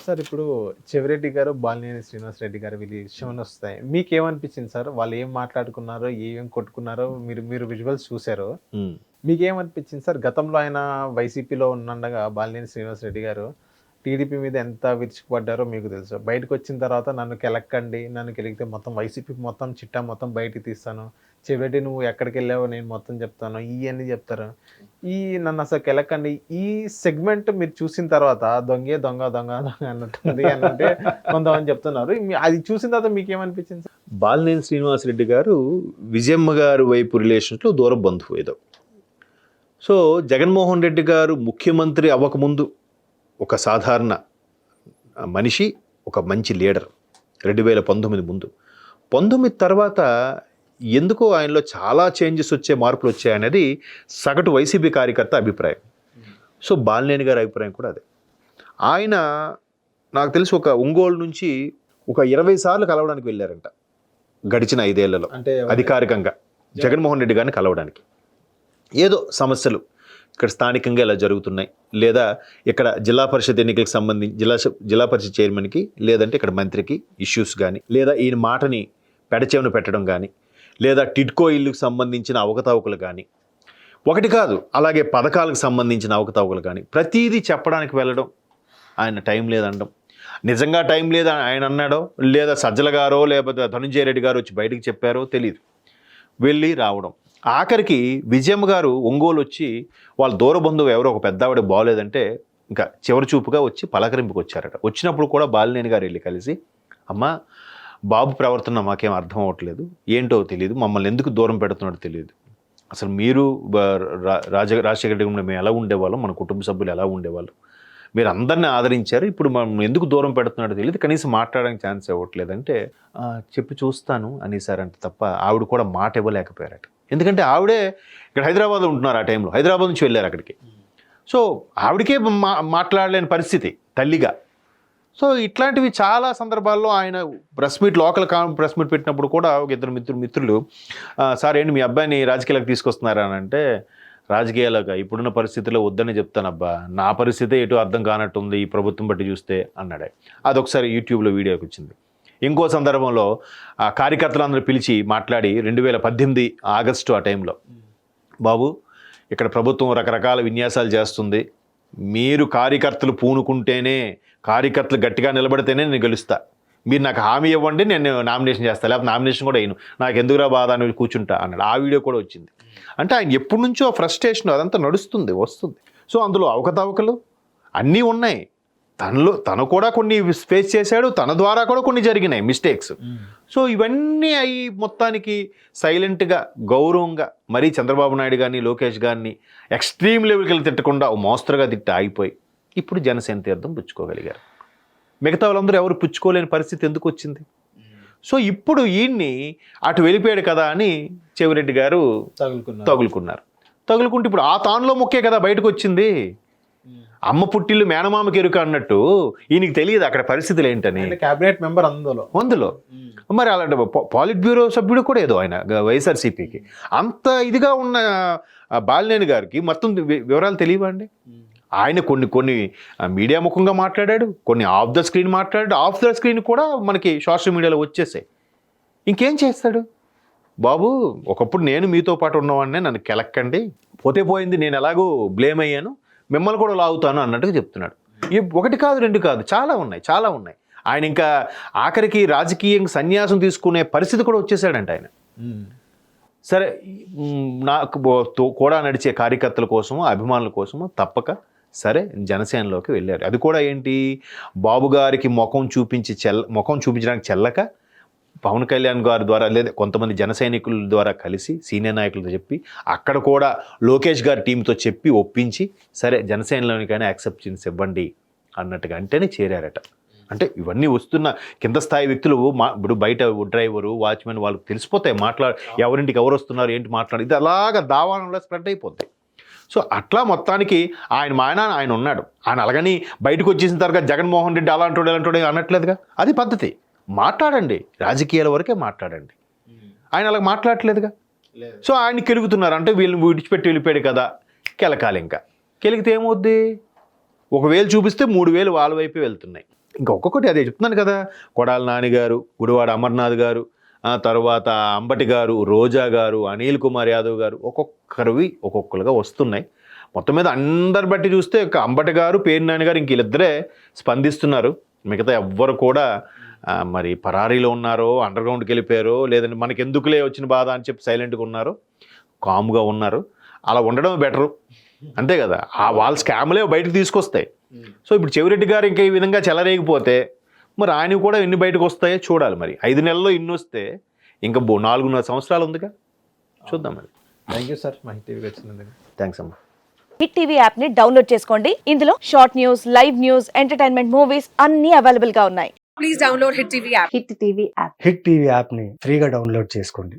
Sir ఇప్పుడు చెవిరెడ్డి గారు, బాలినేని శ్రీనివాసరెడ్డి గారు వీళ్ళ విషయం వస్తాయి. మీకేమనిపించింది సార్? వాళ్ళు ఏం మాట్లాడుకున్నారో, ఏం కొట్టుకున్నారో మీరు మీరు విజువల్స్ చూసారు. మీకేమనిపించింది సార్? గతంలో ఆయన వైసీపీలో ఉన్నండగా బాలినేని శ్రీనివాసరెడ్డి గారు టీడీపీ మీద ఎంత విరుచుకుపడ్డారో మీకు తెలుసు. బయటకొచ్చిన తర్వాత నన్ను కెలక్కండి, నన్ను కెలికితే మొత్తం వైసీపీ మొత్తం చిట్టా మొత్తం బయటికి తీస్తాను. చెవిరెడ్డి నువ్వు ఎక్కడికెళ్ళావో నేను మొత్తం చెప్తాను. ఇయన్నీ చెప్తారు. నన్ను అసలు కెలక్కండి. ఈ సెగ్మెంట్ మీరు చూసిన తర్వాత దొంగే దొంగ దొంగ దొంగ అన్నట్టుంది అనంటే కొంతమంది చెప్తున్నారు. అది చూసిన తర్వాత మీకేమనిపించింది సార్? బాలినేని శ్రీనివాసరెడ్డి గారు విజయమ్మ గారు వైపు రిలేషన్స్లో దూర బంధువు ఏదో. సో జగన్మోహన్ రెడ్డి గారు ముఖ్యమంత్రి అవ్వకముందు ఒక సాధారణ మనిషి, ఒక మంచి లీడర్ 2019 ముందు. 19 తర్వాత ఎందుకో ఆయనలో చాలా చేంజెస్ మార్పులు వచ్చాయనేది సగటు వైసీపీ కార్యకర్త అభిప్రాయం. సో బాలినేని గారి అభిప్రాయం కూడా అదే. ఆయన నాకు తెలిసి ఒక ఒంగోలు నుంచి ఒక 20 సార్లు కలవడానికి వెళ్ళారంట గడిచిన 5 ఏళ్లలో, అంటే అధికారికంగా జగన్మోహన్ రెడ్డి గారిని కలవడానికి. ఏదో సమస్యలు ఇక్కడ స్థానికంగా ఇలా జరుగుతున్నాయి, లేదా ఇక్కడ జిల్లా పరిషత్ ఎన్నికలకు సంబంధించి జిల్లా పరిషత్ చైర్మన్కి లేదంటే ఇక్కడ మంత్రికి ఇష్యూస్ కానీ, లేదా ఈయన మాటని పెడచెవిన పెట్టడం కానీ, లేదా టిడ్కో ఇల్లుకు సంబంధించిన అవకతవకలు కానీ, ఒకటి కాదు అలాగే పథకాలకు సంబంధించిన అవకతవకలు కానీ ప్రతీదీ చెప్పడానికి వెళ్ళడం. ఆయన టైం లేదనడం, నిజంగా టైం లేదు ఆయన అన్నాడో, లేదా సజ్జల గారో లేకపోతే ధనుంజయ రెడ్డి గారు వచ్చి బయటికి చెప్పారో తెలియదు, వెళ్ళి రావడం. ఆఖరికి విజయమ్మ గారు ఒంగోలు వచ్చి వాళ్ళ దూర బంధువు ఎవరో ఒక పెద్దవాడి బాగోలేదంటే ఇంకా చివరి చూపుగా వచ్చి పలకరింపుకి వచ్చారట. వచ్చినప్పుడు కూడా బాలినేని గారు వెళ్ళి కలిసి, అమ్మ బాబు ప్రవర్తన మాకేం అర్థం అవ్వట్లేదు, ఏంటో తెలియదు, మమ్మల్ని ఎందుకు దూరం పెడుతున్నాడో తెలియదు, అసలు మీరు రాజశేఖర రెడ్డి మేము ఎలా ఉండేవాళ్ళం, మన కుటుంబ సభ్యులు ఎలా ఉండేవాళ్ళు, మీరు అందరినీ ఆదరించారు, ఇప్పుడు మనం ఎందుకు దూరం పెడుతున్నాడో తెలియదు, కనీసం మాట్లాడడానికి ఛాన్స్ ఇవ్వట్లేదంటే చెప్పి చూస్తాను అనేసారంటే తప్ప ఆవిడ కూడా మాట ఇవ్వలేకపోయారట. ఎందుకంటే ఆవిడే ఇక్కడ హైదరాబాద్లో ఉంటున్నారు, ఆ టైంలో హైదరాబాద్ నుంచి వెళ్ళారు అక్కడికి. సో ఆవిడకే మాట్లాడలేని పరిస్థితి తల్లిగా. సో ఇట్లాంటివి చాలా సందర్భాల్లో ఆయన లోకల్ ప్రెస్ మీట్ పెట్టినప్పుడు కూడా ఒక ఇద్దరు మిత్రులు సార్ ఏంటి మీ అబ్బాయిని రాజకీయాలకు తీసుకొస్తున్నారా అని అంటే, రాజకీయాలుగా ఇప్పుడున్న పరిస్థితిలో వద్దని చెప్తానబ్బా, నా పరిస్థితే ఎటు అర్థం కానట్టుంది ఈ ప్రభుత్వం బట్టి చూస్తే అన్నాడు. అదొకసారి యూట్యూబ్లో వీడియోకి వచ్చింది. ఇంకో సందర్భంలో ఆ కార్యకర్తలందరూ పిలిచి మాట్లాడి 2018 ఆగస్టు ఆ టైంలో, బాబు ఇక్కడ ప్రభుత్వం రకరకాల విన్యాసాలు చేస్తుంది, మీరు కార్యకర్తలు పూనుకుంటేనే, కార్యకర్తలు గట్టిగా నిలబడితేనే నేను గెలుస్తా, మీరు నాకు హామీ ఇవ్వండి నేను నామినేషన్ చేస్తాను, లేకపోతే నామినేషన్ కూడా వేయను, నాకు ఎందుకురా బాధ అని కూర్చుంటా అన్నాడు. ఆ వీడియో కూడా వచ్చింది. అంటే ఆయన ఎప్పటి నుంచో ఫ్రస్ట్రేషన్ అదంతా వస్తుంది. సో అందులో అవకతవకలు అన్నీ ఉన్నాయి. తను కూడా కొన్ని ఫేస్ చేశాడు, తన ద్వారా కూడా కొన్ని జరిగినాయి మిస్టేక్స్. సో ఇవన్నీ అయి మొత్తానికి సైలెంట్గా గౌరవంగా మరీ చంద్రబాబు నాయుడు గారిని లోకేష్ గారిని ఎక్స్ట్రీమ్ లెవెల్కి వెళ్ళి తిట్టకుండా ఓ మోస్తరుగా తిట్టి ఆగిపోయి ఇప్పుడు జనసేన తీర్థం పుచ్చుకోగలిగారు. మిగతా వాళ్ళందరూ ఎవరు పుచ్చుకోలేని పరిస్థితి ఎందుకు వచ్చింది? సో ఇప్పుడు ఈయన్ని అటు వెళ్ళిపోయాడు కదా అని చెవిరెడ్డి గారు తగులుకుంటే ఇప్పుడు ఆ తానులో మొక్కే కదా బయటకు వచ్చింది. అమ్మ పుట్టిల్లు మేనమామకి ఎరుక అన్నట్టు ఈయనకి తెలియదు అక్కడ పరిస్థితులు ఏంటని. క్యాబినెట్ మెంబర్ అందులో మరి అలాంటి పాలిట్ బ్యూరో సభ్యుడు కూడా ఏదో ఆయన వైఎస్ఆర్సీపీకి. అంత ఇదిగా ఉన్న బాలినేని గారికి మొత్తం వివరాలు తెలియవండి. ఆయన కొన్ని మీడియా ముఖంగా మాట్లాడాడు, కొన్ని ఆఫ్ ద స్క్రీన్ మాట్లాడాడు. ఆఫ్ ద స్క్రీన్ కూడా మనకి సోషల్ మీడియాలో వచ్చేసాయి. ఇంకేం చేస్తాడు బాబు? ఒకప్పుడు నేను మీతో పాటు ఉన్నవాడినే, నన్ను కెలక్కండి, పోతే పోయింది, నేను ఎలాగో బ్లేమ్ అయ్యాను, మిమ్మల్ని కూడా లాగుతాను అన్నట్టుగా చెప్తున్నాడు. ఒకటి కాదు రెండు కాదు, చాలా ఉన్నాయి. ఆయన ఇంకా ఆఖరికి రాజకీయంగా సన్యాసం తీసుకునే పరిస్థితి కూడా వచ్చేసాడంట ఆయన. సరే, నాకు కూడా నడిచే కార్యకర్తల కోసము అభిమానుల కోసము తప్పక సరే జనసేనలోకి వెళ్ళారు. అది కూడా ఏంటి, బాబు గారికి ముఖం చూపించడానికి చెల్లక పవన్ కళ్యాణ్ గారి ద్వారా లేదా కొంతమంది జన సైనికుల ద్వారా కలిసి సీనియర్ నాయకులతో చెప్పి అక్కడ కూడా లోకేష్ గారి టీంతో చెప్పి ఒప్పించి సరే జనసేనలోనికైనా యాక్సెప్టెన్స్ ఇవ్వండి అన్నట్టుగా అంటేనే చేరారట. అంటే ఇవన్నీ వస్తున్న కింద స్థాయి వ్యక్తులు ఇప్పుడు బయట డ్రైవరు వాచ్మెన్ వాళ్ళకి తెలిసిపోతాయి, ఎవరింటికి ఎవరు వస్తున్నారు ఏంటి ఇది అలాగా దావానంలో స్ప్రెడ్ అయిపోతాయి. సో అట్లా మొత్తానికి ఆయన ఉన్నాడు. ఆయన అలాగని బయటకు వచ్చేసిన తర్వాత జగన్మోహన్ రెడ్డి అలాంటి అనట్లేదుగా. అది పద్ధతి. మాట్లాడండి, రాజకీయాల వరకే మాట్లాడండి. ఆయన అలా మాట్లాడట్లేదుగా. సో ఆయన కెలుగుతున్నారు. అంటే వీళ్ళని విడిచిపెట్టి వెళ్ళిపోయాడు కదా, కెలకాలి. ఇంకా కెలిగితే ఏమవుద్ది? 1,000 చూపిస్తే 3,000 వాళ్ళ వైపే వెళ్తున్నాయి. ఇంకా ఒక్కొక్కటి అదే చెప్తున్నాను కదా, కొడాల నాని గారు, గుడివాడ అమర్నాథ్ గారు, ఆ తర్వాత అంబటి గారు, రోజా గారు, అనిల్ కుమార్ యాదవ్ గారు, ఒక్కొక్కరుగా వస్తున్నాయి. మొత్తం మీద అందరి బట్టి చూస్తే అంబటి గారు, పేరు నాని గారు ఇంక వీళ్ళిద్దరే స్పందిస్తున్నారు. మిగతా ఎవ్వరు కూడా మరి పరారీలో ఉన్నారో, అండర్ గ్రౌండ్కి వెళ్ళిపోయారో, లేదంటే మనకి ఎందుకులే వచ్చిన బాధ అని చెప్పి సైలెంట్గా ఉన్నారో, కామ్గా ఉన్నారు. అలా ఉండడం బెటరు, అంతే కదా. వాళ్ళ స్కామ్లే బయటకు తీసుకొస్తాయి. సో ఇప్పుడు చెవిరెడ్డి గారు ఇంకా ఈ విధంగా చెలరేగిపోతే మరి ఆయన కూడా ఎన్ని బయటకు వస్తాయో చూడాలి. మరి 5 నెలల్లో ఇన్ని వస్తే ఇంకా 4.5 సంవత్సరాలు ఉందిగా, చూద్దాం మరి. థ్యాంక్ యూ సార్, మా టీవీకి వచ్చినందుకు. థ్యాంక్స్ అమ్మా. హిట్ టీవీ యాప్ ని డౌన్లోడ్ చేసుకోండి. ఇందులో short news, live news, entertainment movies అన్ని అవైలబుల్ గా ఉన్నాయి. Please download Hit TV app. Hit TV app. Hit TV యాప్ని ఫ్రీగా డౌన్లోడ్ చేసుకోండి.